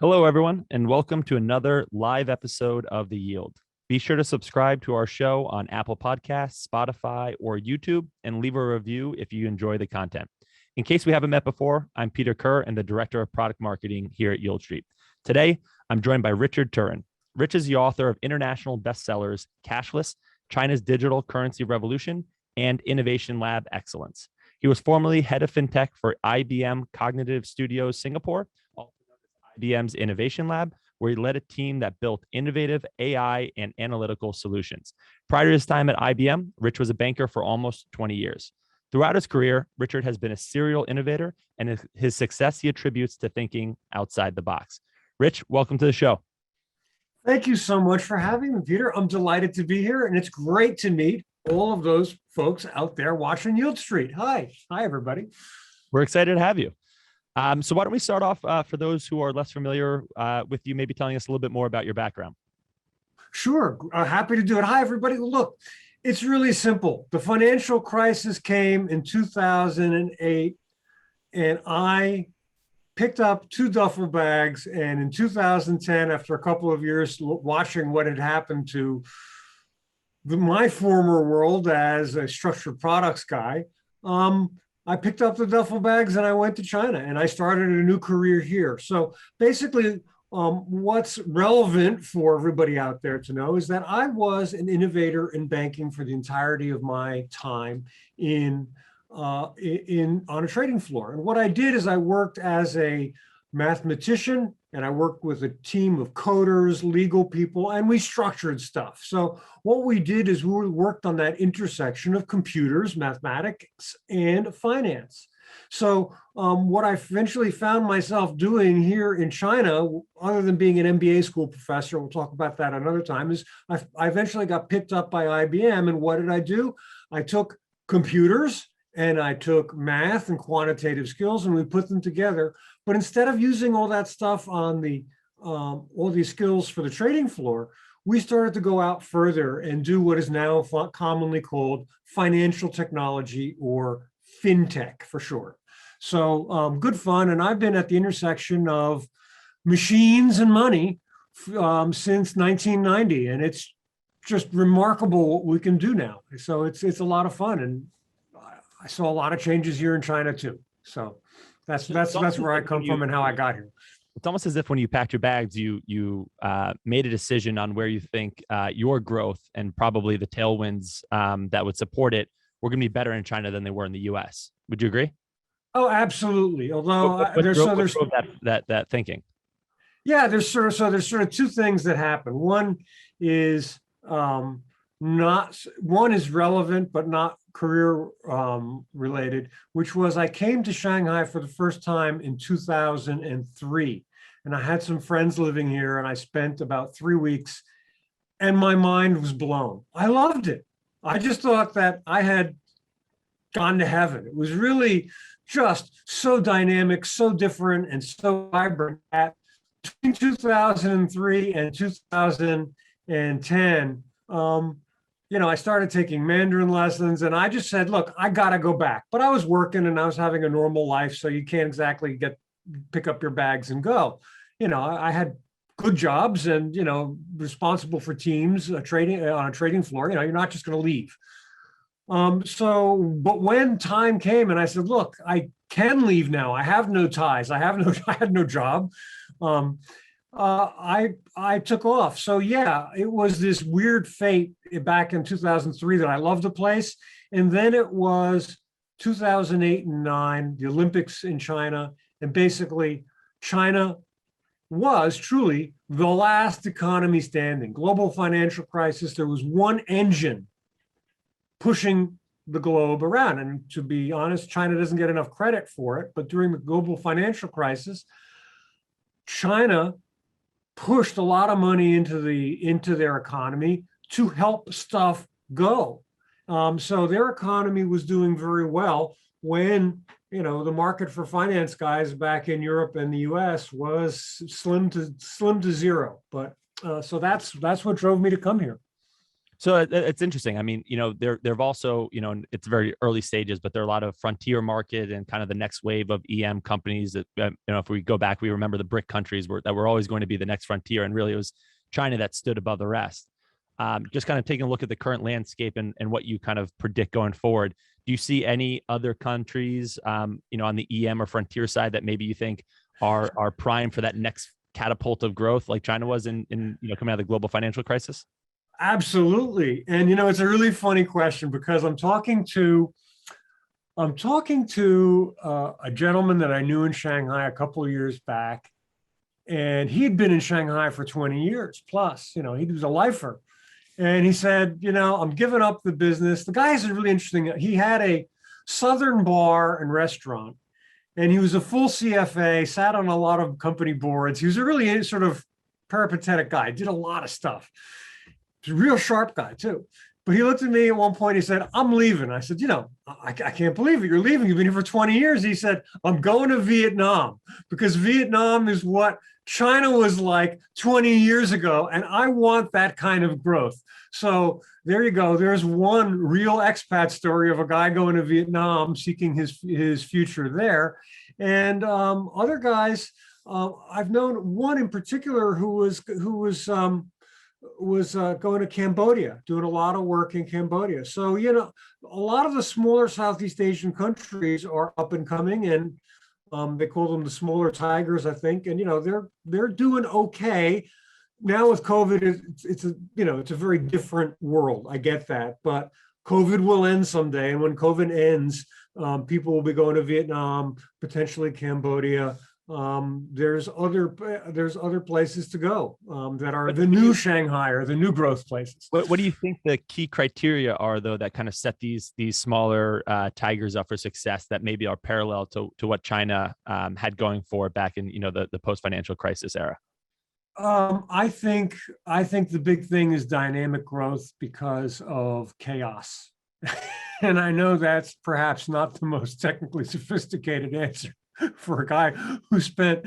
Hello, everyone, and welcome to another live episode of The Yield. Be sure to subscribe to our show on Apple Podcasts, Spotify, or YouTube, and leave a review if you enjoy the content. In case we haven't met before, I'm Peter Kerr and the Director of Product Marketing here at Yieldstreet. Today, I'm joined by Richard Turrin. Rich is the author of international bestsellers Cashless, China's Digital Currency Revolution, and Innovation Lab Excellence. He was formerly head of FinTech for IBM Cognitive Studios Singapore, IBM's Innovation Lab, where he led a team that built innovative AI and analytical solutions. Prior to his time at IBM, Rich was a banker for almost 20 years. Throughout his career, Richard has been a serial innovator, and his success he attributes to thinking outside the box. Rich, welcome to the show. Thank you so much for having me, Peter. I'm delighted to be here, and it's great to meet all of those folks out there watching Yieldstreet. Hi, everybody. We're excited to have you. So why don't we start off for those who are less familiar with you, maybe telling us a little bit more about your background. Sure, happy to do it. Hi, everybody. Look, it's really simple. The financial crisis came in 2008, and I picked up two duffel bags. And in 2010, after a couple of years watching what had happened to my former world as a structured products guy, I picked up the duffel bags and I went to China and I started a new career here. So basically, what's relevant for everybody out there to know is that I was an innovator in banking for the entirety of my time on a trading floor. And what I did is I worked as a mathematician, and I worked with a team of coders, legal people, and we structured stuff. So what we did is we worked on that intersection of computers, mathematics, and finance. So what I eventually found myself doing here in China, other than being an MBA school professor, we'll talk about that another time, is I eventually got picked up by IBM. And what did I do? I took computers and I took math and quantitative skills and we put them together. But instead of using all that stuff on all these skills for the trading floor, we started to go out further and do what is now commonly called financial technology, or FinTech for short. So good fun. And I've been at the intersection of machines and money since 1990. And it's just remarkable what we can do now. So it's a lot of fun. And I saw a lot of changes here in China too. So that's where I come from and how I got here. It's almost as if when you packed your bags, you made a decision on where you think your growth and probably the tailwinds that would support it were going to be better in China than they were in the U.S. Would you agree? Oh, absolutely. Although what there's drove that thinking. Yeah, there's sort of two things that happen. One is one is relevant but not career related, which was I came to Shanghai for the first time in 2003, and I had some friends living here, and I spent about 3 weeks, and my mind was blown. I loved it. I just thought that I had gone to heaven. It was really just so dynamic, so different, and so vibrant. At between 2003 and 2010, I started taking Mandarin lessons, and I just said, look, I got to go back. But I was working and I was having a normal life, so you can't exactly pick up your bags and go. I had good jobs and, responsible for teams trading on a trading floor. You're not just going to leave. But when time came and I said, look, I can leave now. I have no ties. I had no job. I took off. So yeah, it was this weird fate back in 2003 that I loved the place. And then it was 2008 and 2009, the Olympics in China. And basically China was truly the last economy standing. Global financial crisis. There was one engine pushing the globe around. And to be honest, China doesn't get enough credit for it. But during the global financial crisis, China pushed a lot of money into their economy to help stuff go. So their economy was doing very well when the market for finance guys back in Europe and the U.S. was slim to zero. But so that's what drove me to come here. So it's interesting. I mean, there've also, it's very early stages, but there are a lot of frontier market and kind of the next wave of EM companies that, if we go back, we remember the BRIC countries that were always going to be the next frontier. And really it was China that stood above the rest. Just kind of taking a look at the current landscape and what you kind of predict going forward. Do you see any other countries, on the EM or frontier side that maybe you think are primed for that next catapult of growth like China was in coming out of the global financial crisis? Absolutely. And it's a really funny question because I'm talking to a gentleman that I knew in Shanghai a couple of years back, and he'd been in Shanghai for 20 years plus. He was a lifer. And he said, I'm giving up the business. The guy is really interesting. He had a Southern bar and restaurant, and he was a full CFA, sat on a lot of company boards. He was a really sort of peripatetic guy, did a lot of stuff. He's a real sharp guy too. But he looked at me at one point, he said, I'm leaving. I said, I can't believe it. You're leaving. You've been here for 20 years. He said, I'm going to Vietnam because Vietnam is what China was like 20 years ago. And I want that kind of growth. So there you go. There's one real expat story of a guy going to Vietnam, seeking his future there. And other guys, I've known one in particular who was going to Cambodia, doing a lot of work in Cambodia. So, a lot of the smaller Southeast Asian countries are up and coming, and they call them the smaller tigers, I think. And, they're doing okay. Now with COVID, it's a very different world. I get that, but COVID will end someday. And when COVID ends, people will be going to Vietnam, potentially Cambodia. There's other places to go that are the new Shanghai or the new growth places. What do you think the key criteria are, though, that kind of set these smaller tigers up for success that maybe are parallel to what China had going for back in the post-financial crisis era? I think the big thing is dynamic growth because of chaos. And I know that's perhaps not the most technically sophisticated answer for a guy who spent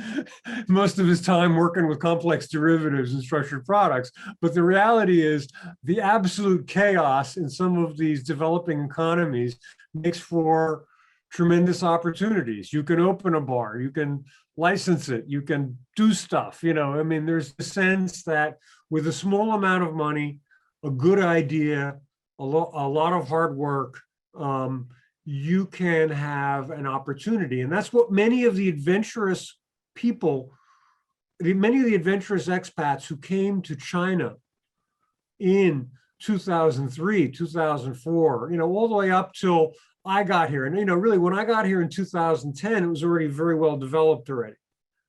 most of his time working with complex derivatives and structured products. But the reality is the absolute chaos in some of these developing economies makes for tremendous opportunities. You can open a bar, you can license it, you can do stuff. There's a sense that with a small amount of money, a good idea, a lot of hard work, you can have an opportunity. And that's what many of the adventurous expats who came to China in 2003, 2004, all the way up till I got here. And, really, when I got here in 2010, it was already very well developed already.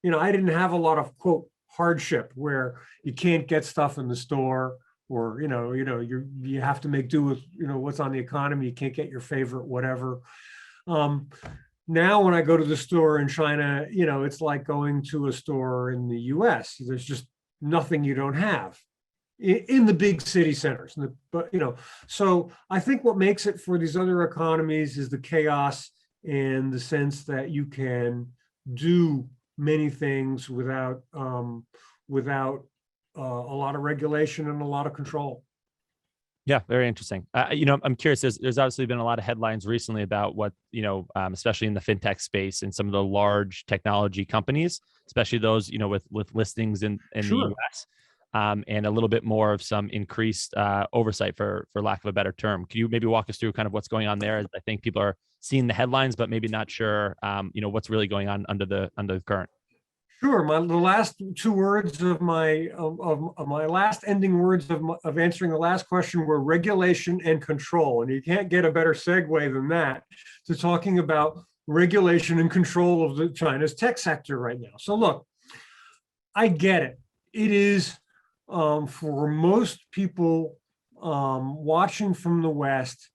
I didn't have a lot of, quote, hardship where you can't get stuff in the store, or you have to make do with what's on the economy. You can't get your favorite whatever. Now when I go to the store in China, it's like going to a store in the US. There's just nothing you don't have in the big city centers. So I think what makes it for these other economies is the chaos and the sense that you can do many things without a lot of regulation and a lot of control. Yeah, very interesting. I'm curious. There's obviously been a lot of headlines recently about what especially in the fintech space and some of the large technology companies, especially those with listings in Sure. the US, and a little bit more of some increased oversight, for lack of a better term. Can you maybe walk us through kind of what's going on there? I think people are seeing the headlines, but maybe not sure what's really going on under the current. Sure. The last two words of my last ending words of answering the last question were regulation and control. And you can't get a better segue than that to talking about regulation and control of China's tech sector right now. So look, I get it. It is for most people watching from the West,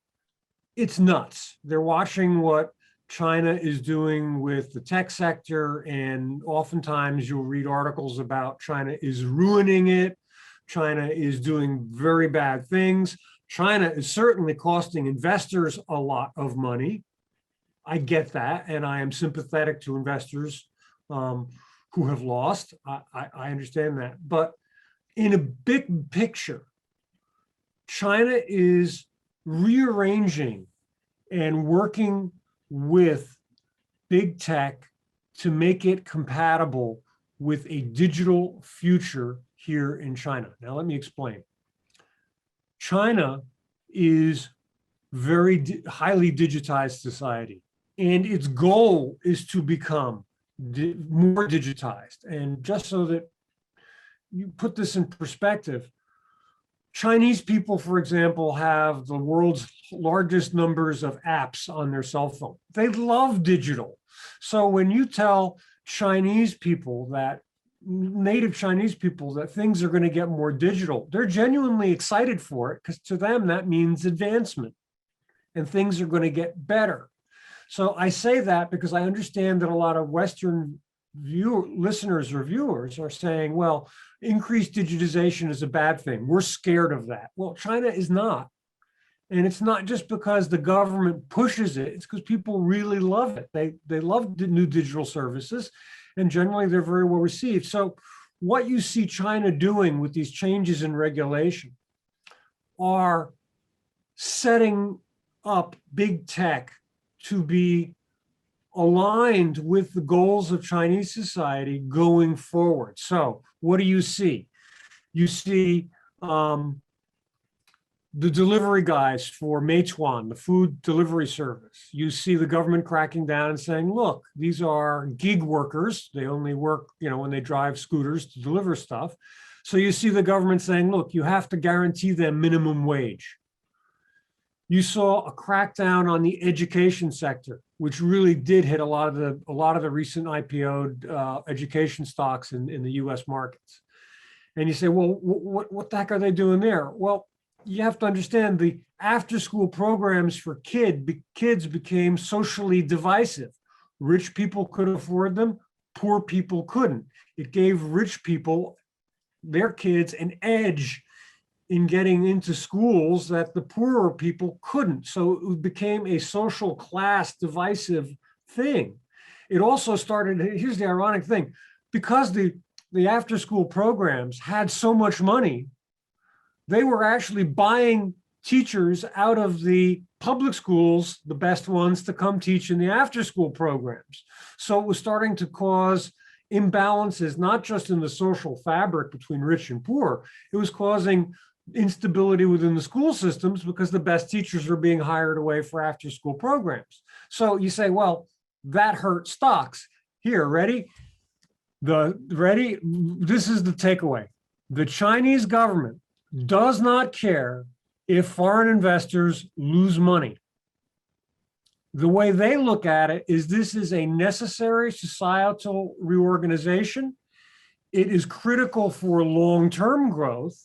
it's nuts. They're watching what China is doing with the tech sector, and oftentimes you'll read articles about China is ruining it. China is doing very bad things. China is certainly costing investors a lot of money. I get that, and I am sympathetic to investors who have lost. I understand that. But in a big picture, China is rearranging and working with big tech to make it compatible with a digital future here in China. Now, let me explain. China is very highly digitized society, and its goal is to become more digitized. And just so that you put this in perspective, Chinese people, for example, have the world's largest numbers of apps on their cell phone. They love digital. So when you tell Chinese people that, native Chinese people, that things are going to get more digital, they're genuinely excited for it, because to them that means advancement and things are going to get better. So I say that because I understand that a lot of Western listeners or viewers are saying, well, increased digitization is a bad thing. We're scared of that. Well, China is not. And it's not just because the government pushes it, it's because people really love it. They love the new digital services, and generally they're very well received. So what you see China doing with these changes in regulation are setting up big tech to be aligned with the goals of Chinese society going forward. So what do you see? You see the delivery guys for Meituan, the food delivery service. You see the government cracking down and saying, look, these are gig workers. They only work, when they drive scooters to deliver stuff. So you see the government saying, look, you have to guarantee them minimum wage. You saw a crackdown on the education sector, which really did hit a lot of the recent IPO'd education stocks in the U.S. markets. And you say, well, what the heck are they doing there? Well, you have to understand the after-school programs for kids became socially divisive. Rich people could afford them, poor people couldn't. It gave rich people, their kids, an edge in getting into schools that the poorer people couldn't. So it became a social class divisive thing. It also started, here's the ironic thing, because the after-school programs had so much money, they were actually buying teachers out of the public schools, the best ones, to come teach in the after-school programs. So it was starting to cause imbalances, not just in the social fabric between rich and poor. It was causing instability within the school systems because the best teachers were being hired away for after-school programs. So you say, well, that hurt stocks. Here, ready? This is the takeaway. The Chinese government does not care if foreign investors lose money. The way they look at it is this is a necessary societal reorganization. It is critical for long-term growth.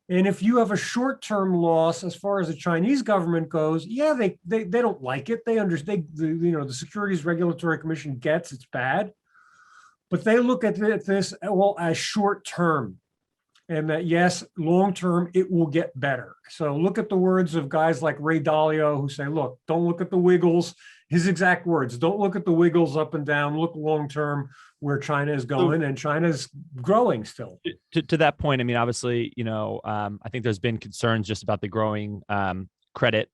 And if you have a short-term loss, as far as the Chinese government goes, yeah, they don't like it. They understand, the Securities Regulatory Commission gets it's bad, but they look at this, well, as short-term. And that, yes, long-term, it will get better. So look at the words of guys like Ray Dalio who say, look, don't look at the wiggles. His exact words, don't look at the wiggles up and down, look long-term where China is going, and China's growing still. To that point, I mean, obviously, I think there's been concerns just about the growing credit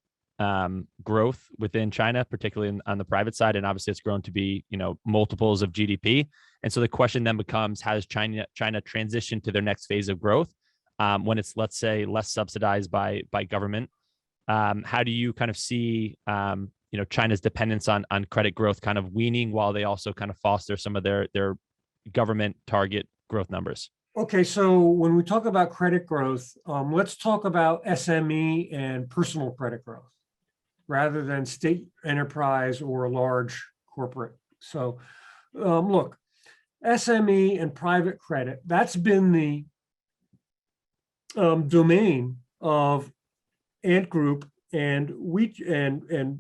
growth within China, particularly on the private side. And obviously it's grown to be, multiples of GDP. And so the question then becomes, how does China transition to their next phase of growth when it's, let's say, less subsidized by government? How do you kind of see, China's dependence on credit growth kind of weaning while they also kind of foster some of their government target growth numbers? Okay, so when we talk about credit growth, let's talk about SME and personal credit growth rather than state enterprise or large corporate. So look, SME and private credit, that's been the domain of Ant Group and WeChat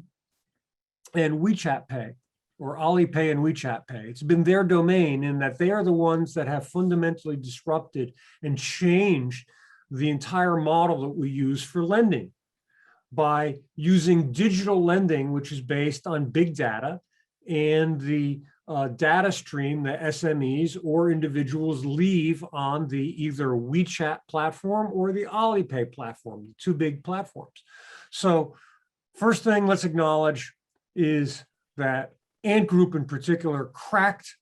Pay, or Alipay and WeChat Pay. It's been their domain in that they are the ones that have fundamentally disrupted and changed the entire model that we use for lending by using digital lending, which is based on big data and the data stream that SMEs or individuals leave on the either WeChat platform or the Alipay platform, the two big platforms. So first thing let's acknowledge is that Ant Group in particular cracked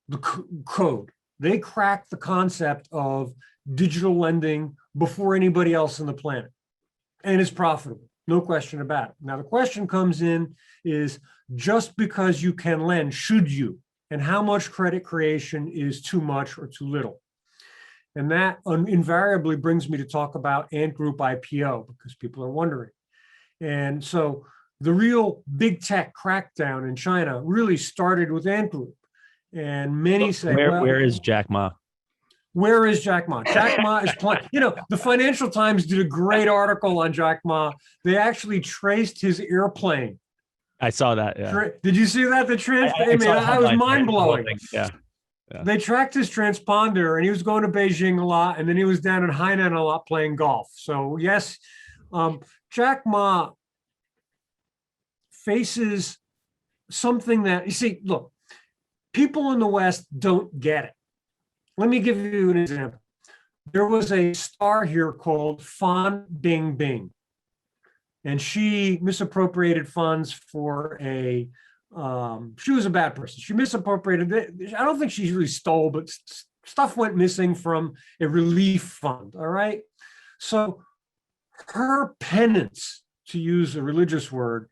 the code. They cracked the concept of digital lending before anybody else on the planet. And it's profitable, no question about it. Now the question comes in is, just because you can lend, should you? And how much credit creation is too much or too little? And that invariably brings me to talk about Ant Group IPO, because people are wondering. And so the real big tech crackdown in China really started with Ant Group. And many say, where is Jack Ma? Where is Jack Ma? Jack Ma is playing. The Financial Times did a great article on Jack Ma. They actually traced his airplane. I saw that. Yeah. Did you see that? I was mind blowing. Yeah. They tracked his transponder, and he was going to Beijing a lot, and then he was down in Hainan a lot playing golf. So yes, Jack Ma faces something that, you see, look, people in the West don't get it. Let me give you an example. There was a star here called Fan Bingbing, and she misappropriated funds for she was a bad person. She misappropriated it. I don't think she really stole, but stuff went missing from a relief fund, all right? So her penance, to use a religious word,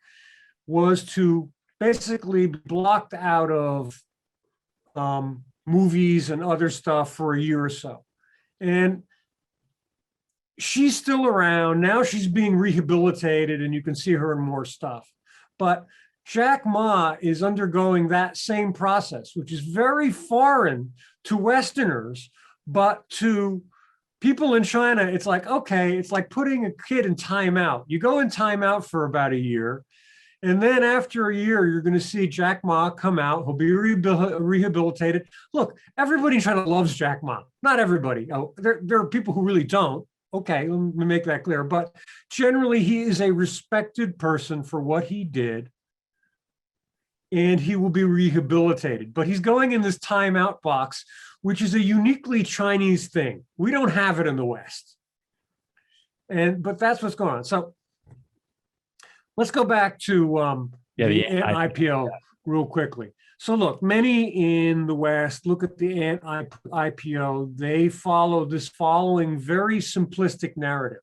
was to basically be blocked out of movies and other stuff for a year or so. And she's still around. Now she's being rehabilitated, and you can see her in more stuff. But Jack Ma is undergoing that same process, which is very foreign to Westerners, but to people in China, it's like, okay, it's like putting a kid in timeout. You go in timeout for about a year, and then after a year, you're going to see Jack Ma come out. He'll be rehabilitated. Look, everybody in China loves Jack Ma. Not everybody. Oh, there are people who really don't. Okay, let me make that clear. But generally, he is a respected person for what he did, and he will be rehabilitated. But he's going in this timeout box, which is a uniquely Chinese thing. We don't have it in the West. But that's what's going on. So let's go back to the Ant IPO real quickly. So look, many in the West look at the Ant IPO. They follow this following very simplistic narrative.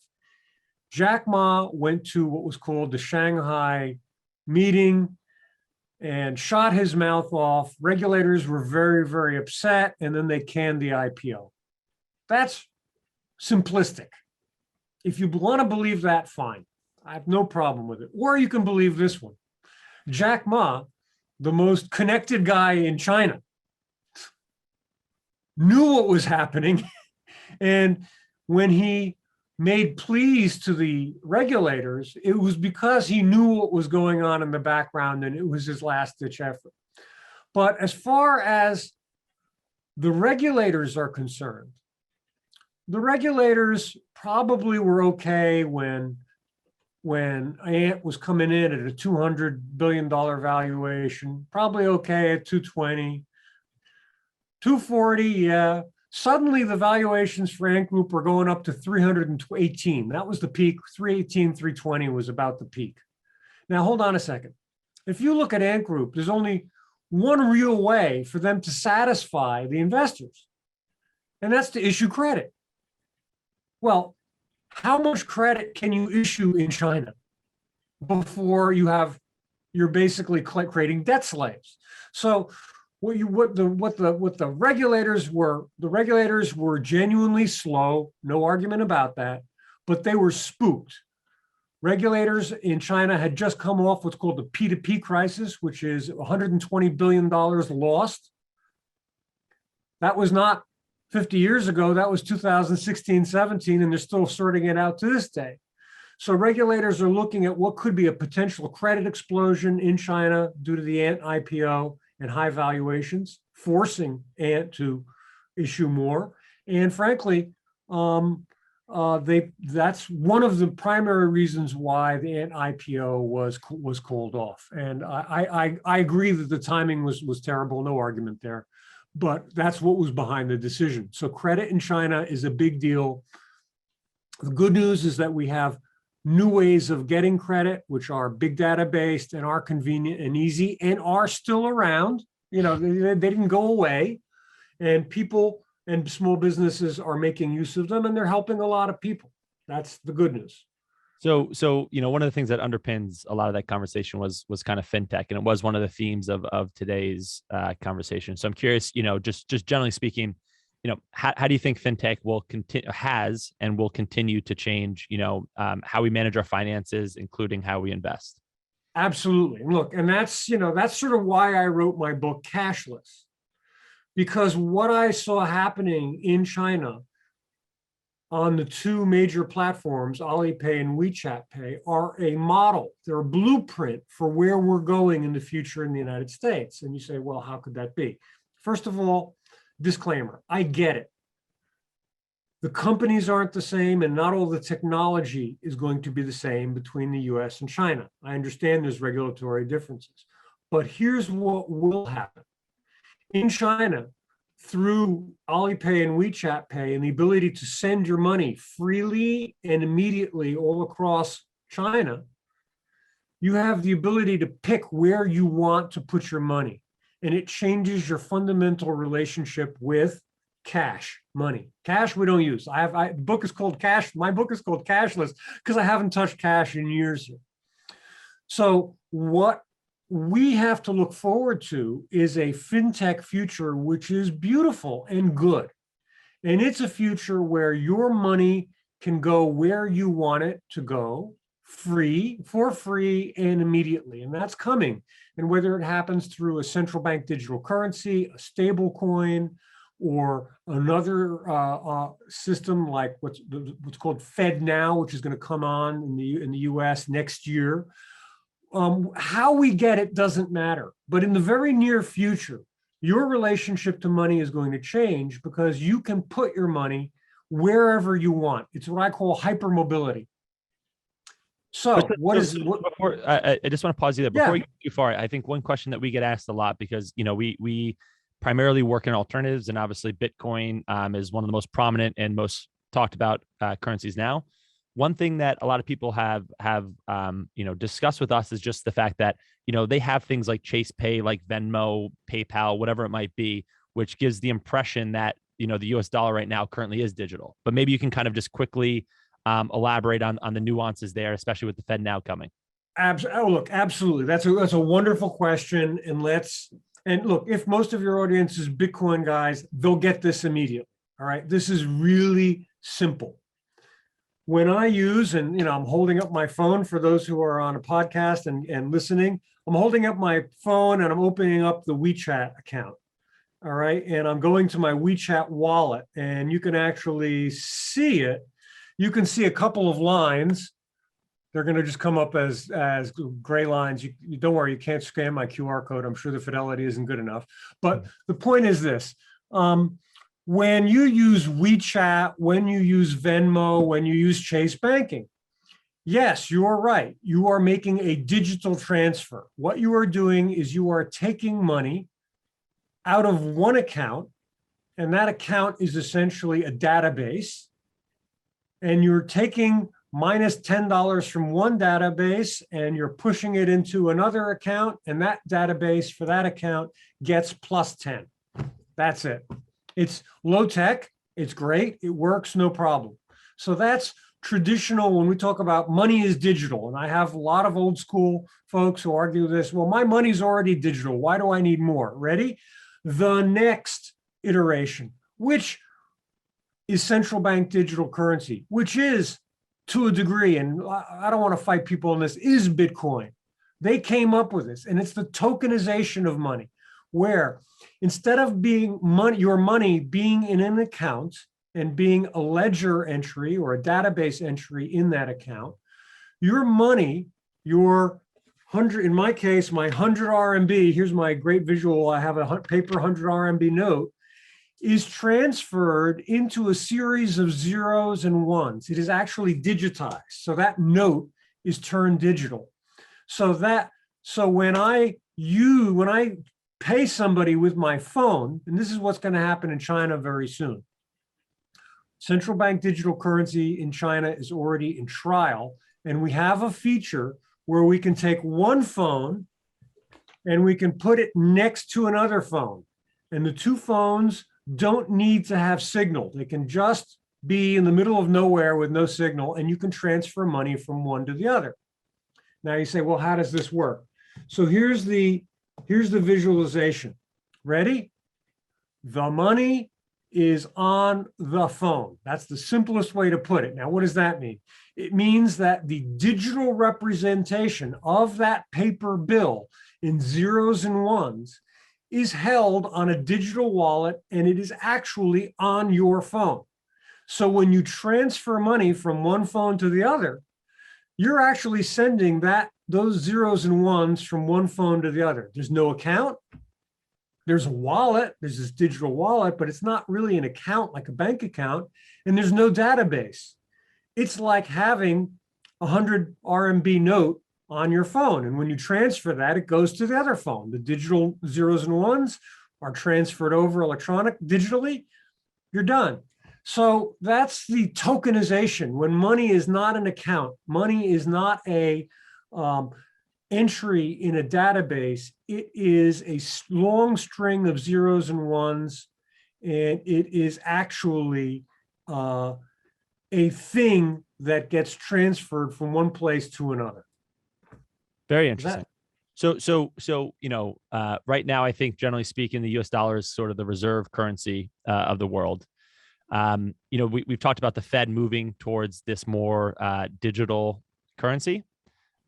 Jack Ma went to what was called the Shanghai meeting and shot his mouth off. Regulators were very, very upset, and then they canned the IPO. That's simplistic. If you want to believe that, fine. I have no problem with it. Or you can believe this one. Jack Ma, the most connected guy in China, knew what was happening. And when he made pleas to the regulators, it was because he knew what was going on in the background, and it was his last-ditch effort. But as far as the regulators are concerned, the regulators probably were okay when Ant was coming in at a $200 billion valuation, probably okay at 220, 240, yeah. Suddenly the valuations for Ant Group were going up to 318. That was the peak. 318, 320 was about the peak. Now, hold on a second. If you look at Ant Group, there's only one real way for them to satisfy the investors, and that's to issue credit. Well, how much credit can you issue in China before you're basically creating debt slaves? So what the regulators were genuinely slow, no argument about that, but they were spooked. Regulators in China had just come off what's called the P2P crisis, which is $120 billion lost. That was not 50 years ago, that was 2016, 17, and they're still sorting it out to this day. So regulators are looking at what could be a potential credit explosion in China due to the Ant IPO and high valuations, forcing Ant to issue more. And frankly, that's one of the primary reasons why the IPO was called off. And I agree that the timing was terrible, no argument there, but that's what was behind the decision. So credit in China is a big deal. The good news is that we have new ways of getting credit, which are big data based and are convenient and easy and are still around. You know, they didn't go away, and people and small businesses are making use of them, and they're helping a lot of people. That's the good news. So you know, one of the things that underpins a lot of that conversation was kind of fintech, and it was one of the themes of today's conversation. So I'm curious, you know, just generally speaking, you know, how do you think fintech will continue to change, you know, how we manage our finances, including how we invest? Absolutely. And look, and that's, you know, that's sort of why I wrote my book Cashless, because what I saw happening in China on the two major platforms, Alipay and WeChat Pay, are a model. They're a blueprint for where we're going in the future in the United States. And you say, well, how could that be? First of all, disclaimer, I get it. The companies aren't the same, and not all the technology is going to be the same between the US and China. I understand there's regulatory differences, but here's what will happen. In China, through Alipay and WeChat Pay and the ability to send your money freely and immediately all across China, you have the ability to pick where you want to put your money. And it changes your fundamental relationship with cash, money. Cash we don't use. The book is called Cash. My book is called Cashless because I haven't touched cash in years here. So what we have to look forward to is a fintech future, which is beautiful and good. And it's a future where your money can go where you want it to go, for free and immediately. And that's coming. And whether it happens through a central bank digital currency, a stable coin, or another system like what's called FedNow, which is going to come on in the US next year. How we get it doesn't matter. But in the very near future, your relationship to money is going to change because you can put your money wherever you want. It's what I call hypermobility. So before I just want to pause you there before Yeah. we get too far. I think one question that we get asked a lot, because you know we primarily work in alternatives, and obviously Bitcoin is one of the most prominent and most talked about currencies now. One thing that a lot of people have you know, discussed with us is just the fact that, you know, they have things like Chase Pay, like Venmo, PayPal, whatever it might be, which gives the impression that, you know, the US dollar right now currently is digital. But maybe you can kind of just quickly elaborate on the nuances there, especially with the FedNow coming. Look, absolutely. That's a wonderful question. And look, if most of your audience is Bitcoin guys, they'll get this immediately. All right. This is really simple. When I use, and you know, I'm holding up my phone for those who are on a podcast and listening, I'm holding up my phone and I'm opening up the WeChat account. All right. And I'm going to my WeChat wallet, and you can actually see it. You can see a couple of lines. They're going to just come up as gray lines. You don't worry, you can't scan my QR code. I'm sure the fidelity isn't good enough. But the point is this. When you use WeChat, when you use Venmo, when you use Chase Banking, yes, you are right. You are making a digital transfer. What you are doing is you are taking money out of one account, and that account is essentially a database, and you're taking minus $10 from one database and you're pushing it into another account, and that database for that account gets plus 10. That's it. It's low tech, it's great, it works, no problem. So that's traditional when we talk about money is digital. And I have a lot of old school folks who argue this, well, my money's already digital, why do I need more? Ready? The next iteration, which is central bank digital currency, which is to a degree, and I don't want to fight people on this, is Bitcoin. They came up with this, and it's the tokenization of money, where instead of being your money being in an account and being a ledger entry or a database entry in that account, your money, your 100, in my case, my 100 RMB, here's my great visual, I have a paper 100 RMB note, is transferred into a series of zeros and ones. It is actually digitized. So that note is turned digital. So when I pay somebody with my phone, and this is what's going to happen in China very soon. Central bank digital currency in China is already in trial, and we have a feature where we can take one phone and we can put it next to another phone. And the two phones don't need to have signal. They can just be in the middle of nowhere with no signal, and you can transfer money from one to the other. Now you say, well, how does this work? So here's the visualization. Ready? The money is on the phone. That's the simplest way to put it. Now, what does that mean? It means that the digital representation of that paper bill in zeros and ones is held on a digital wallet, and it is actually on your phone. So when you transfer money from one phone to the other, you're actually sending those zeros and ones from one phone to the other. There's no account. There's a wallet. There's this digital wallet, but it's not really an account like a bank account, and there's no database. It's like having a 100 RMB note on your phone. And when you transfer that, it goes to the other phone. The digital zeros and ones are transferred over digitally. You're done. So that's the tokenization. When money is not an account, money is not a entry in a database. It is a long string of zeros and ones, and it is actually a thing that gets transferred from one place to another. Very interesting. So right now, I think generally speaking, the U.S. dollar is sort of the reserve currency of the world. We've talked about the Fed moving towards this more digital currency.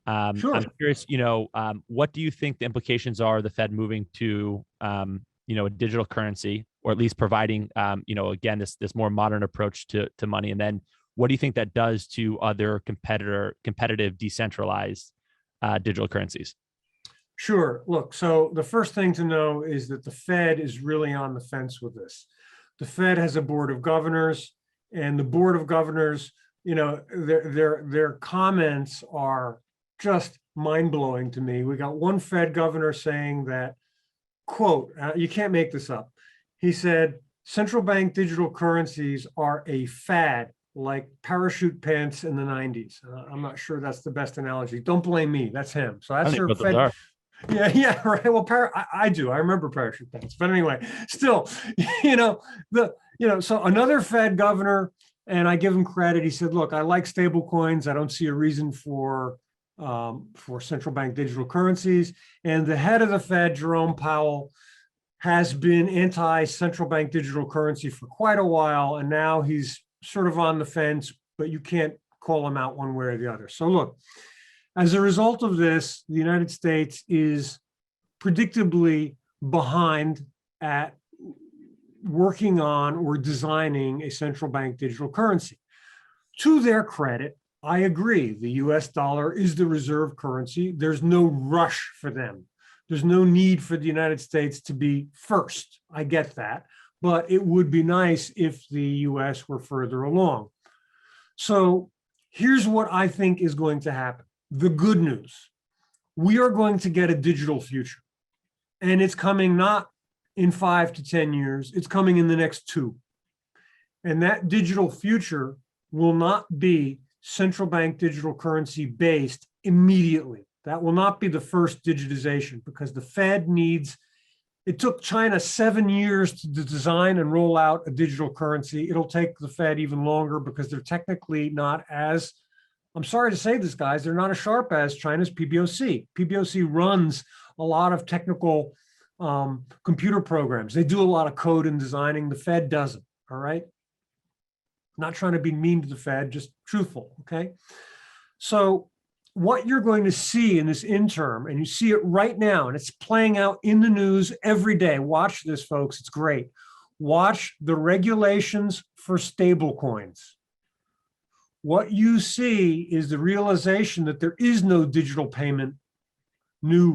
Sure. I'm curious, what do you think the implications are of the Fed moving to, a digital currency, or at least providing, again, this more modern approach to money? And then what do you think that does to other competitive decentralized digital currencies? Sure. Look, so the first thing to know is that the Fed is really on the fence with this. The Fed has a board of governors, and the board of governors, their comments are just mind-blowing to me. We got one Fed governor saying that, quote, you can't make this up. He said, central bank digital currencies are a fad, like parachute pants in the 90s. I'm not sure that's the best analogy. Don't blame me. That's him. So that's their Fed. Yeah, right. Well, I do. I remember parachute pants. But anyway, still, so another Fed governor, and I give him credit. He said, look, I like stable coins. I don't see a reason for central bank digital currencies. And the head of the Fed, Jerome Powell, has been anti-central bank digital currency for quite a while. And now he's sort of on the fence, but you can't call him out one way or the other. So look, as a result of this, the United States is predictably behind at working on or designing a central bank digital currency. To their credit, I agree, the US dollar is the reserve currency. There's no rush for them. There's no need for the United States to be first. I get that. But it would be nice if the US were further along. So here's what I think is going to happen. The good news: we are going to get a digital future. And it's coming not in 5 to 10 years, it's coming in the next 2. And that digital future will not be central bank digital currency based immediately. That will not be the first digitization, because the Fed it took China 7 years to design and roll out a digital currency. It'll take the Fed even longer, because they're technically not as, I'm sorry to say this, guys, they're not as sharp as China's PBOC. PBOC runs a lot of technical computer programs. They do a lot of code and designing. The Fed doesn't, all right? Not trying to be mean to the Fed, just truthful, okay? So what you're going to see in this interim, and you see it right now, and it's playing out in the news every day. Watch this, folks. It's great. Watch the regulations for stable coins. What you see is the realization that there is no new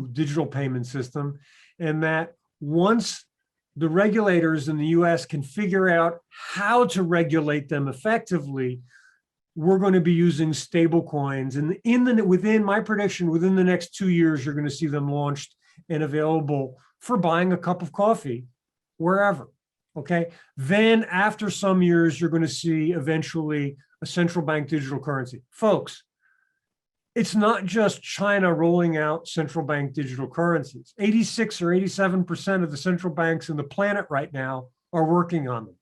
digital payment system, and that once the regulators in the US can figure out how to regulate them effectively, we're going to be using stable coins. And within my prediction, within the next 2 years, you're going to see them launched and available for buying a cup of coffee wherever. Okay. Then after some years, you're going to see eventually a central bank digital currency. Folks, it's not just China rolling out central bank digital currencies. 86 or 87% of the central banks in the planet right now are working on them.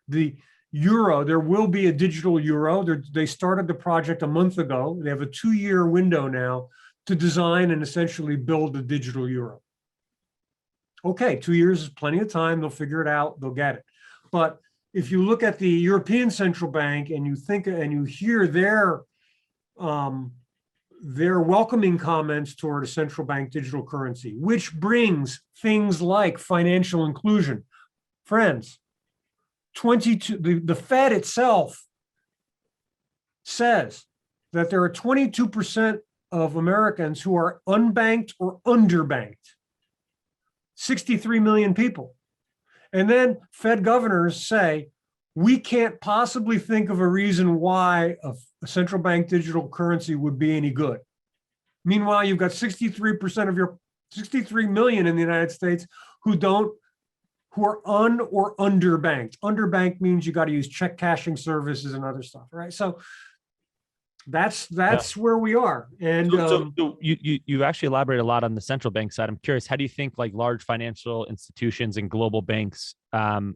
The euro, there will be a digital euro. They started the project a month ago. They have a 2-year window now to design and essentially build a digital euro. Okay, 2 years is plenty of time. They'll figure it out. They'll get it. But if you look at the European Central Bank and you think and you hear their welcoming comments toward a central bank digital currency, which brings things like financial inclusion. Friends, the Fed itself says that there are 22% of Americans who are unbanked or underbanked. 63 million people. And then Fed governors say, we can't possibly think of a reason why a central bank digital currency would be any good. Meanwhile, you've got 63% of your 63 million in the United States who are or underbanked. Underbanked means you got to use check cashing services and other stuff, right? So that's where we are. And so you actually elaborate a lot on the central bank side. I'm curious, how do you think like large financial institutions and global banks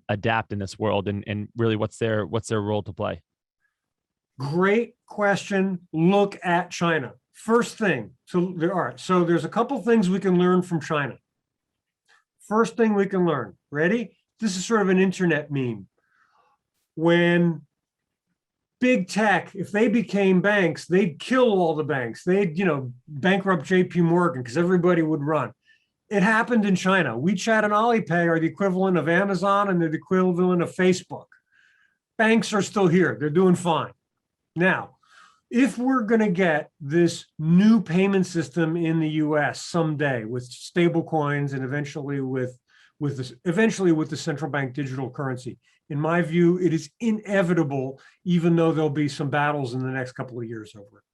adapt in this world, and really what's their role to play? Great question. Look at China. First thing, so there's a couple things we can learn from China. First thing we can learn, ready? This is sort of an internet meme. When big tech, if they became banks, they'd kill all the banks. They'd, bankrupt JP Morgan because everybody would run. It happened in China. WeChat and Alipay are the equivalent of Amazon and they're the equivalent of Facebook. Banks are still here. They're doing fine. Now, if we're going to get this new payment system in the US someday with stable coins and eventually with the central bank digital currency, in my view, it is inevitable, even though there'll be some battles in the next couple of years over it.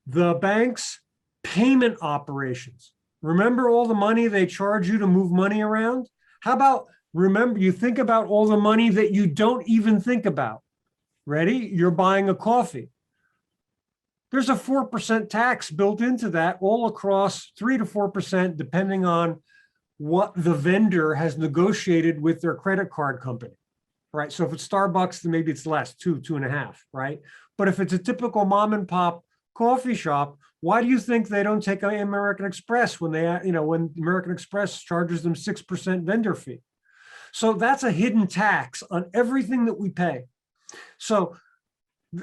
The bank's payment operations. Remember all the money they charge you to move money around? How about, you think about all the money that you don't even think about. Ready? You're buying a coffee. There's a 4% tax built into that, all across 3 to 4%, depending on what the vendor has negotiated with their credit card company, right? So if it's Starbucks, then maybe it's less, 2.5, right? But if it's a typical mom and pop coffee shop, why do you think they don't take American Express when when American Express charges them 6% vendor fee? So that's a hidden tax on everything that we pay. So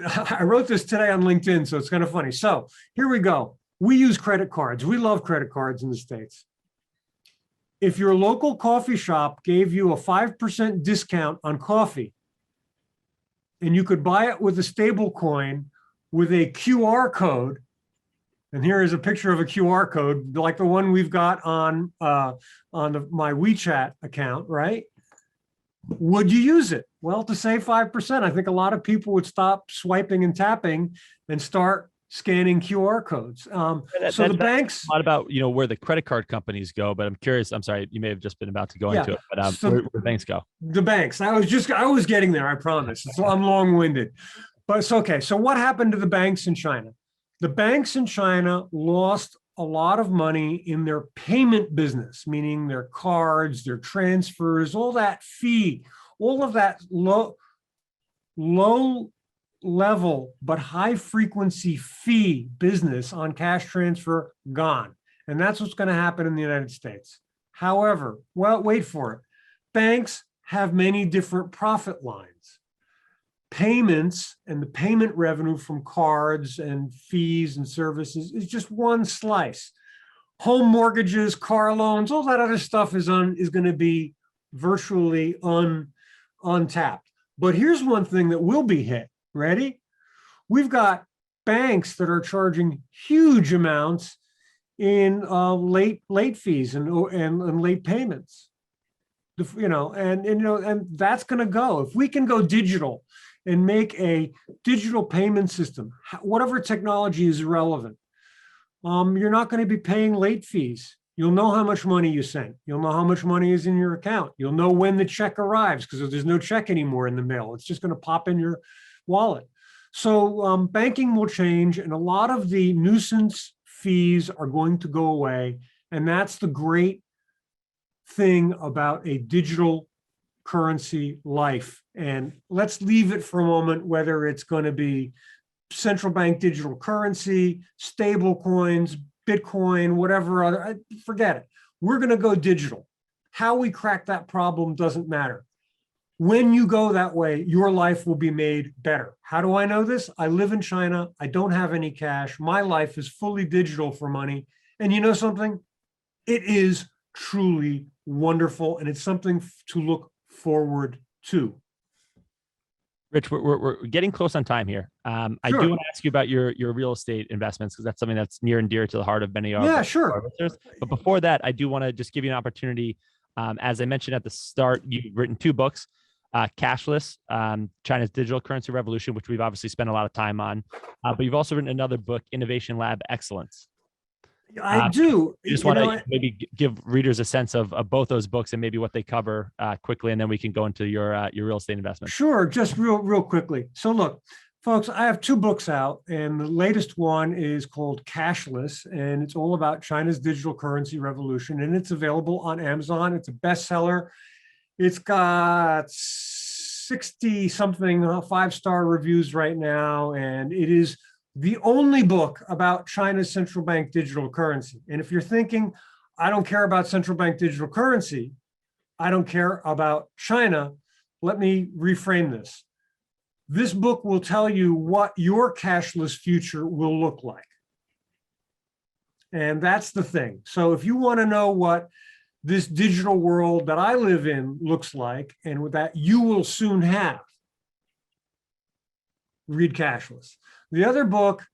I wrote this today on LinkedIn, so it's kind of funny. So here we go. We use credit cards. We love credit cards in the States. If your local coffee shop gave you a 5% discount on coffee, and you could buy it with a stable coin with a QR code, and here is a picture of a QR code like the one we've got on my WeChat account, right? Would you use it? Well, to save 5%, I think a lot of people would stop swiping and tapping and start scanning QR codes. So the banks, a lot about where the credit card companies go, but I'm curious. I'm sorry, you may have just been about to go into it, but so where the banks go? The banks. I was getting there. I promise. So I'm long-winded, but it's okay. So what happened to the banks in China? The banks in China lost a lot of money in their payment business, meaning their cards, their transfers, all that fee, all of that low level but high frequency fee business on cash transfer gone. And that's what's going to happen in the United States. However, well, wait for it. Banks have many different profit lines. Payments and the payment revenue from cards and fees and services is just one slice. Home mortgages, car loans, all that other stuff is going to be virtually untapped. But here's one thing that will be hit. Ready? We've got banks that are charging huge amounts in late fees and late payments. And that's going to go. If we can go digital and make a digital payment system, whatever technology is relevant, you're not going to be paying late fees. You'll know how much money you sent. You'll know how much money is in your account. You'll know when the check arrives, because there's no check anymore in the mail. It's just going to pop in your wallet. So banking will change, and a lot of the nuisance fees are going to go away. And that's the great thing about a digital currency life. And let's leave it for a moment, whether it's going to be central bank digital currency, stable coins, Bitcoin, whatever other, forget it. We're going to go digital. How we crack that problem doesn't matter. When you go that way, your life will be made better. How do I know this? I live in China. I don't have any cash. My life is fully digital for money. And you know something? It is truly wonderful, and it's something to look forward to. Rich, we're getting close on time here. I Sure. do want to ask you about your real estate investments, because that's something that's near and dear to the heart of many of our Sure. listeners. But before that, I do want to just give you an opportunity. As I mentioned at the start, you've written 2 books, Cashless, China's Digital Currency Revolution, which we've obviously spent a lot of time on. But you've also written another book, Innovation Lab Excellence. I do. I just want to maybe give readers a sense of both those books and maybe what they cover quickly, and then we can go into your real estate investment. Sure, just real quickly. So look, folks, I have 2 books out, and the latest one is called Cashless, and it's all about China's digital currency revolution, and it's available on Amazon. It's a bestseller. It's got 60-something 5-star reviews right now, and it is the only book about China's central bank digital currency. And if you're thinking, I don't care about central bank digital currency, I don't care about China, let me reframe this. This book will tell you what your cashless future will look like. And that's the thing. So if you want to know what this digital world that I live in looks like, and with that you will soon have, read Cashless. The other book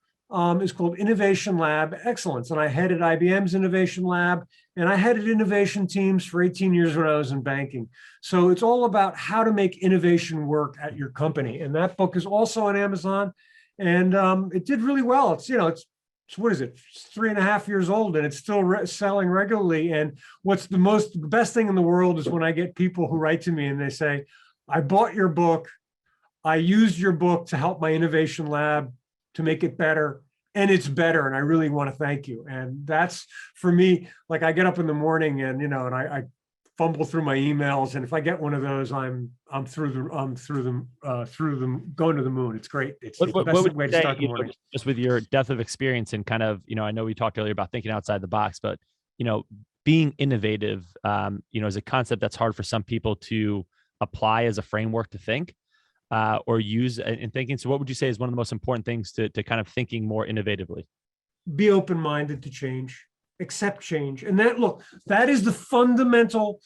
is called Innovation Lab Excellence, and I headed IBM's Innovation Lab, and I headed innovation teams for 18 years when I was in banking. So it's all about how to make innovation work at your company, and that book is also on Amazon, and it did really well. It's what is it? It's 3.5 years old, and it's still selling regularly. And what's the best thing in the world is when I get people who write to me and they say, I bought your book, I used your book to help my innovation lab to make it better, and it's better, and I really want to thank you. And that's, for me, like, I get up in the morning and and I fumble through my emails, and if I get one of those, I'm through them going to the moon. It's great. It's the best way to start the morning. Just with your depth of experience and kind of, I know we talked earlier about thinking outside the box, but being innovative, is a concept that's hard for some people to apply as a framework to think. Or use in thinking. So what would you say is one of the most important things to kind of thinking more innovatively? Be open-minded to change, accept change. And that is the fundamental,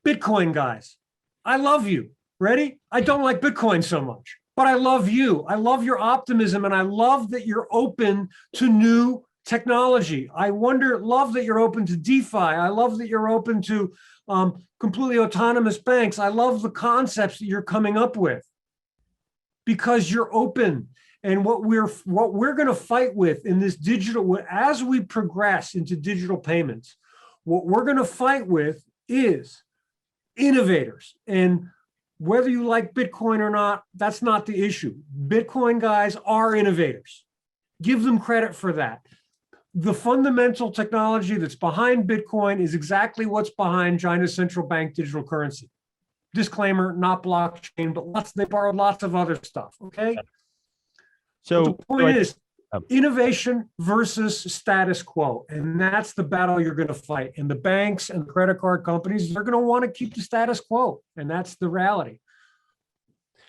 Bitcoin guys, I love you. Ready? I don't like Bitcoin so much, but I love you. I love your optimism, and I love that you're open to new technology. I love that you're open to DeFi. I love that you're open to completely autonomous banks. I love the concepts that you're coming up with, because you're open. And what we're going to fight with in this digital, as we progress into digital payments, what we're going to fight with is innovators. And whether you like Bitcoin or not, that's not the issue. Bitcoin guys are innovators. Give them credit for that. The fundamental technology that's behind Bitcoin is exactly what's behind China's central bank digital currency. Disclaimer, not blockchain, but they borrowed lots of other stuff, okay? So the point is innovation versus status quo, and that's the battle you're going to fight. And the banks and the credit card companies, they're going to want to keep the status quo, and that's the reality.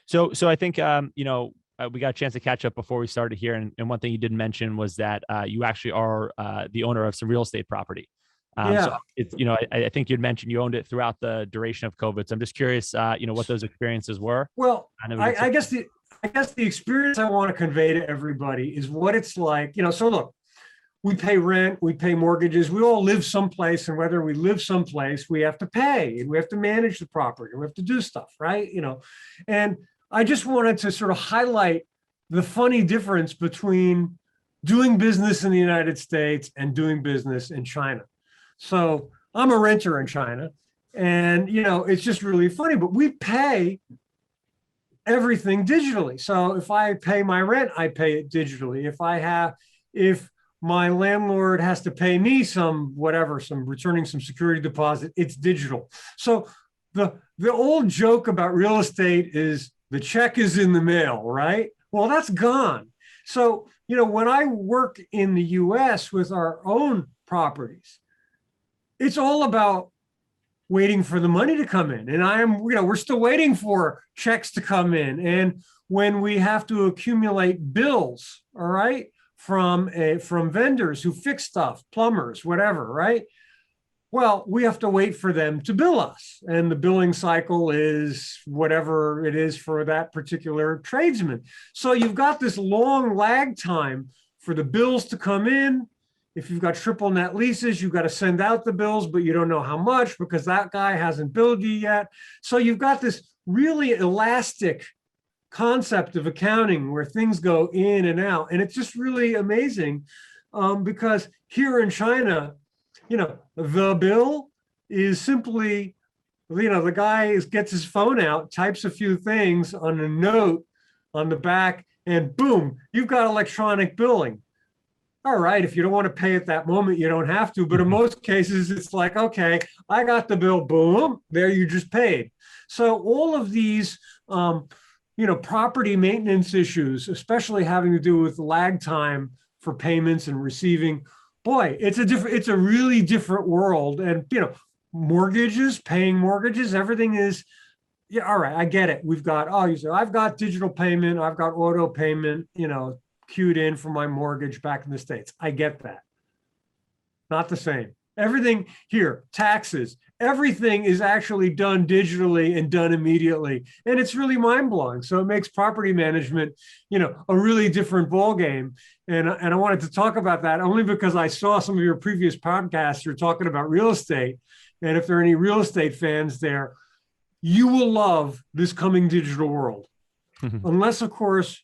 So I think, we got a chance to catch up before we started here. And one thing you didn't mention was that you actually are the owner of some real estate property. So it's, I think you'd mentioned you owned it throughout the duration of COVID. So I'm just curious, what those experiences were. Well, I guess the experience I want to convey to everybody is what it's like. So look, we pay rent, we pay mortgages, we all live someplace, and whether we live someplace, we have to pay, and we have to manage the property, and we have to do stuff, right? And I just wanted to sort of highlight the funny difference between doing business in the United States and doing business in China. So I'm a renter in China, and it's just really funny, but we pay everything digitally. So if I pay my rent, I pay it digitally. If my landlord has to pay me returning some security deposit, it's digital. So the old joke about real estate is the check is in the mail, right? Well, that's gone. So, when I work in the US with our own properties, it's all about waiting for the money to come in. And we're still waiting for checks to come in. And when we have to accumulate bills, all right, from vendors who fix stuff, plumbers, whatever, right? Well, we have to wait for them to bill us. And the billing cycle is whatever it is for that particular tradesman. So you've got this long lag time for the bills to come in. If you've got triple net leases, you've got to send out the bills, but you don't know how much because that guy hasn't billed you yet. So you've got this really elastic concept of accounting where things go in and out. And it's just really amazing because here in China, the bill is simply, the guy gets his phone out, types a few things on a note on the back, and boom, you've got electronic billing. All right, if you don't want to pay at that moment, you don't have to. But in most cases, it's like, okay, I got the bill, boom, there you just paid. So all of these, property maintenance issues, especially having to do with lag time for payments and receiving, boy, it's a really different world. And, paying mortgages, everything is, yeah, all right, I get it. I've got digital payment, I've got auto payment, queued in for my mortgage back in the States. I get that. Not the same. Everything here, taxes, everything is actually done digitally and done immediately. And it's really mind-blowing. So it makes property management, a really different ballgame. And I wanted to talk about that only because I saw some of your previous podcasts, you're talking about real estate. And if there are any real estate fans there, you will love this coming digital world. Unless, of course,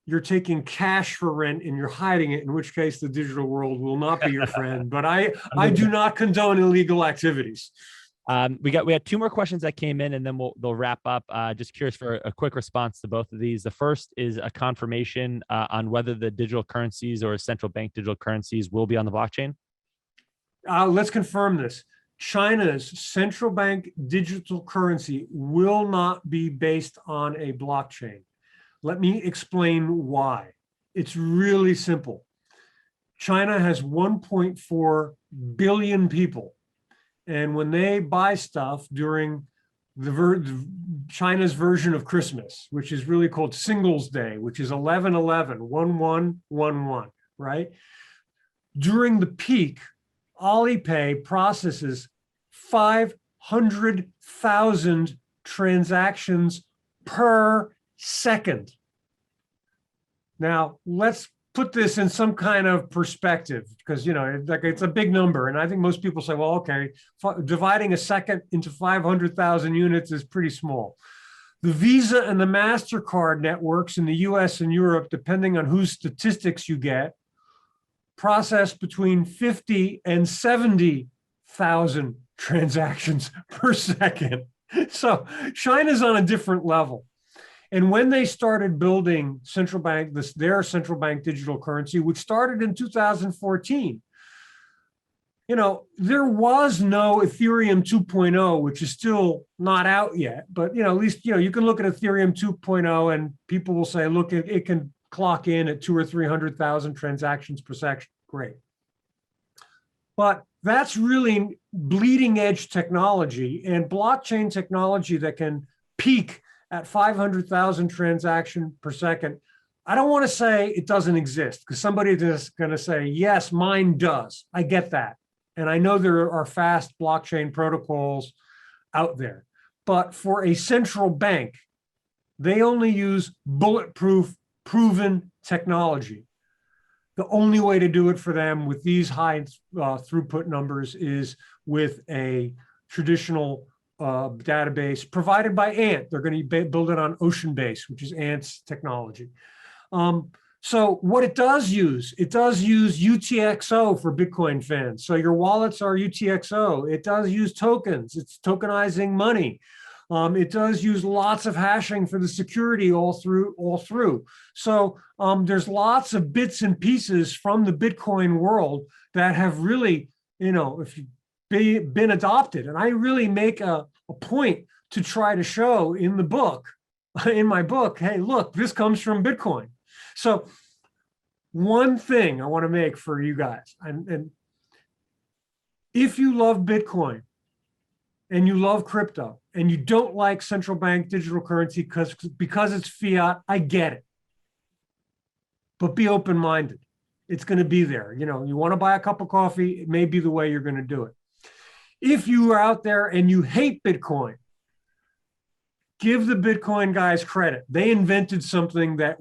you're taking cash for rent and you're hiding it, in which case the digital world will not be your friend. But I do not condone illegal activities. We had two more questions that came in, and then they'll wrap up. Just curious for a quick response to both of these. The first is a confirmation on whether the digital currencies or central bank digital currencies will be on the blockchain. Let's confirm this. China's central bank digital currency will not be based on a blockchain. Let me explain why. It's really simple. China has 1.4 billion people. And when they buy stuff during China's version of Christmas, which is really called Singles Day, which is 11/11, 11/11, right? During the peak, Alipay processes 500,000 transactions per second. Now, let's put this in some kind of perspective because, it's a big number. And I think most people say, well, okay, dividing a second into 500,000 units is pretty small. The Visa and the MasterCard networks in the US and Europe, depending on whose statistics you get, process between 50 and 70,000 transactions per second. So China's on a different level. And when they started building their central bank digital currency, which started in 2014, there was no Ethereum 2.0, which is still not out yet. But, at least, you can look at Ethereum 2.0 and people will say, look, it can clock in at 200,000 or 300,000 transactions per second. Great. But that's really bleeding edge technology, and blockchain technology that can peak at 500,000 transactions per second. I don't want to say it doesn't exist because somebody is going to say, yes, mine does. I get that. And I know there are fast blockchain protocols out there. But for a central bank, they only use bulletproof, proven technology. the only way to do it for them with these high throughput numbers is with a traditional database provided by Ant. They're going to build it on Oceanbase, which is Ant's technology. So what it does use UTXO for Bitcoin fans. So your wallets are UTXO. It does use tokens. It's tokenizing money. It does use lots of hashing for the security all through. So there's lots of bits and pieces from the Bitcoin world that have really, if you've been adopted. And I really make a point to try to show in my book, hey, look, this comes from Bitcoin. So one thing I want to make for you guys, and if you love Bitcoin and you love crypto and you don't like central bank digital currency because it's fiat, I get it. But be open-minded. It's going to be there. You want to buy a cup of coffee, it may be the way you're going to do it. If you are out there and you hate Bitcoin, give the Bitcoin guys credit. They invented something that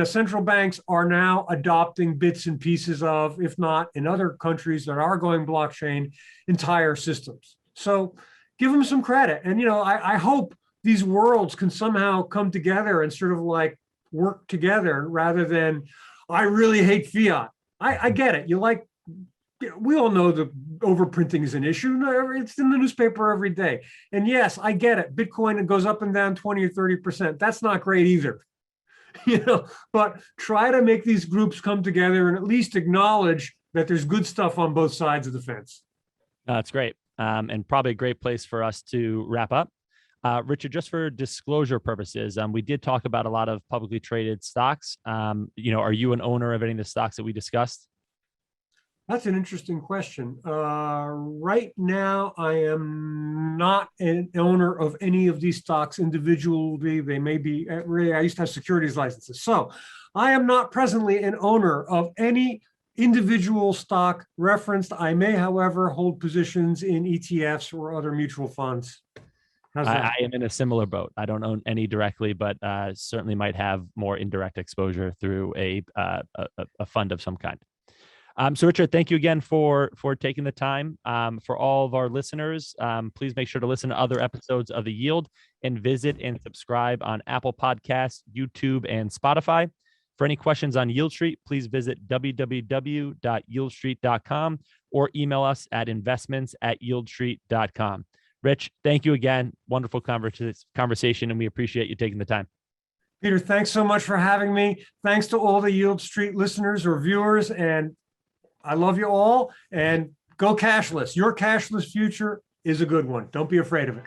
central banks are now adopting bits and pieces of, if not in other countries that are going blockchain, entire systems. So give them some credit. And, I hope these worlds can somehow come together and sort of like work together rather than, I really hate fiat. I get it. We all know the overprinting is an issue. It's in the newspaper every day. And yes, I get it. Bitcoin goes up and down 20 or 30%. That's not great either. But try to make these groups come together and at least acknowledge that there's good stuff on both sides of the fence. That's great. And probably a great place for us to wrap up. Richard, just for disclosure purposes, we did talk about a lot of publicly traded stocks. Are you an owner of any of the stocks that we discussed? That's an interesting question. Right now, I am not an owner of any of these stocks individually. They may be, I used to have securities licenses. So I am not presently an owner of any individual stock referenced. I may, however, hold positions in ETFs or other mutual funds. I am in a similar boat. I don't own any directly, but certainly might have more indirect exposure through a fund of some kind. So Richard, thank you again for taking the time. For all of our listeners, please make sure to listen to other episodes of The Yield and visit and subscribe on Apple Podcasts, YouTube, and Spotify. For any questions on Yieldstreet, please visit www.yieldstreet.com or email us at investments@yieldstreet.com. Rich, thank you again. Wonderful conversation, and we appreciate you taking the time. Peter, thanks so much for having me. Thanks to all the Yieldstreet listeners or viewers, and I love you all, and go cashless. Your cashless future is a good one. Don't be afraid of it.